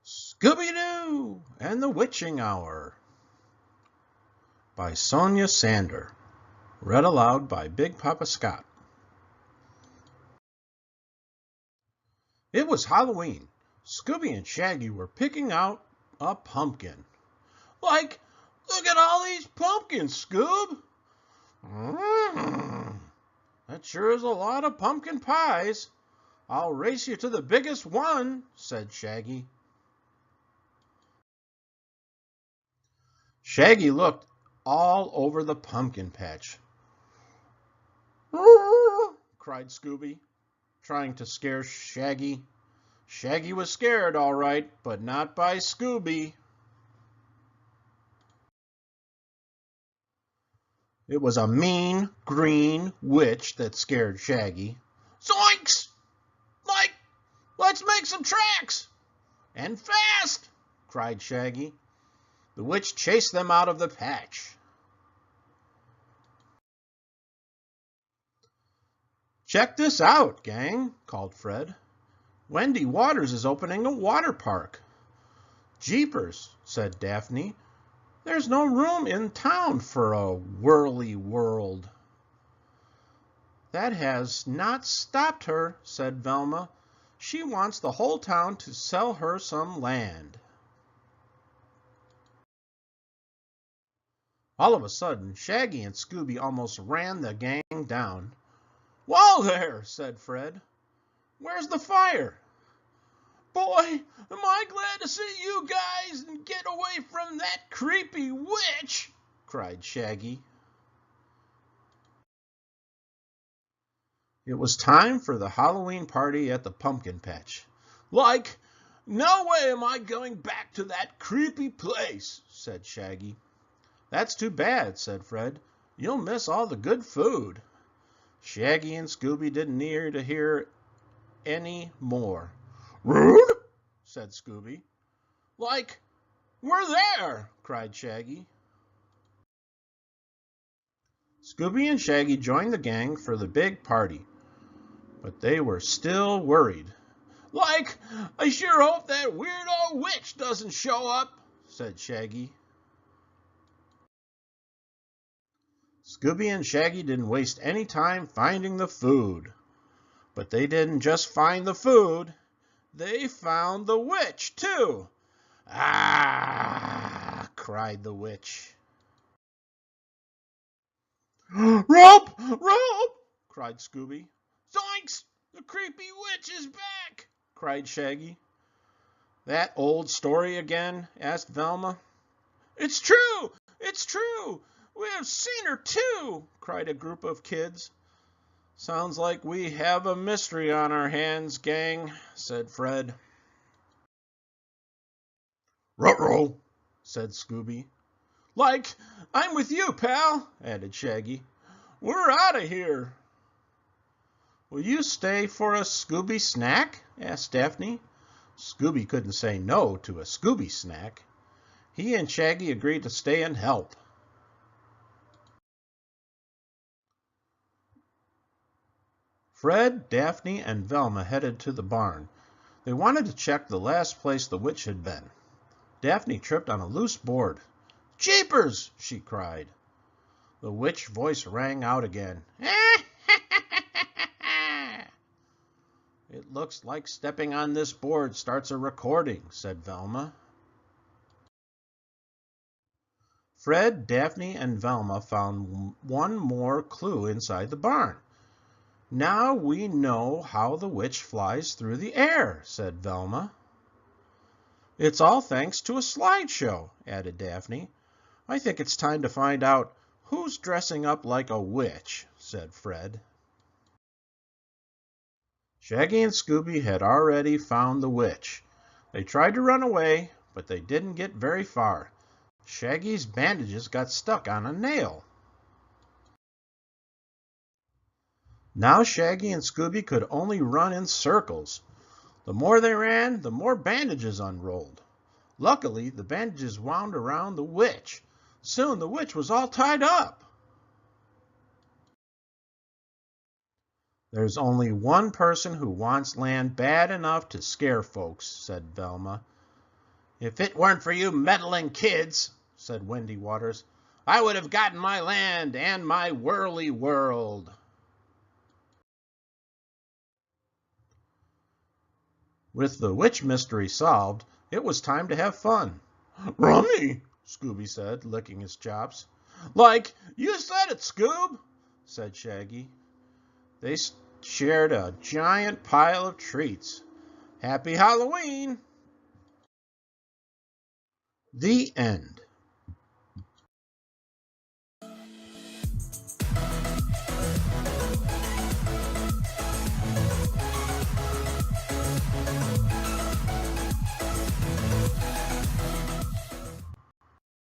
Scooby-Doo and the Witching Hour by Sonia Sander. Read aloud by Big Papa Scott. It was Halloween. Scooby and Shaggy were picking out a pumpkin. Look at all these pumpkins, Scoob. That sure is a lot of pumpkin pies. I'll race you to the biggest one, said Shaggy. Shaggy looked all over the pumpkin patch. Cried Scooby, trying to scare Shaggy. Shaggy was scared, all right, but not by Scooby. It was a mean, green witch that scared Shaggy. Zoinks! Let's make some tracks! And fast! Cried Shaggy. The witch chased them out of the patch. Check this out, gang, called Fred. Wendy Waters is opening a water park. Jeepers, said Daphne. There's no room in town for a whirly world. That has not stopped her, said Velma. She wants the whole town to sell her some land. All of a sudden, Shaggy and Scooby almost ran the gang down. Whoa there, said Fred. Where's the fire? Boy, am I glad to see you guys and get away from that creepy witch, cried Shaggy. It was time for the Halloween party at the pumpkin patch. No way am I going back to that creepy place, said Shaggy. That's too bad, said Fred. You'll miss all the good food. Shaggy and Scooby didn't need to hear any more. Rude, said Scooby. We're there, cried Shaggy. Scooby and Shaggy joined the gang for the big party, but they were still worried. I sure hope that weird old witch doesn't show up, said Shaggy. Scooby and Shaggy didn't waste any time finding the food. But they didn't just find the food. They found the witch, too. Ah! Cried the witch. Rope! Rope! Cried Scooby. Zoinks! The creepy witch is back! Cried Shaggy. That old story again? Asked Velma. It's true! It's true! We have seen her, too, cried a group of kids. Sounds like we have a mystery on our hands, gang, said Fred. Ruh-roh, said Scooby. I'm with you, pal, added Shaggy. We're out of here. Will you stay for a Scooby snack? Asked Daphne. Scooby couldn't say no to a Scooby snack. He and Shaggy agreed to stay and help. Fred, Daphne, and Velma headed to the barn. They wanted to check the last place the witch had been. Daphne tripped on a loose board. Jeepers! She cried. The witch voice rang out again. It looks like stepping on this board starts a recording, said Velma. Fred, Daphne, and Velma found one more clue inside the barn. Now we know how the witch flies through the air, said Velma. It's all thanks to a slideshow, added Daphne. I think it's time to find out who's dressing up like a witch, said Fred. Shaggy and Scooby had already found the witch. They tried to run away, but they didn't get very far. Shaggy's bandages got stuck on a nail. Now Shaggy and Scooby could only run in circles. The more they ran, the more bandages unrolled. Luckily, the bandages wound around the witch, Soon the witch was all tied up. There's only one person who wants land bad enough to scare folks, said Velma. If it weren't for you meddling kids, said Wendy Waters, I would have gotten my land and my whirly world. With the witch mystery solved, it was time to have fun. Rummy, Scooby said, licking his chops. Like, you said it, Scoob, said Shaggy. They shared a giant pile of treats. Happy Halloween! The end.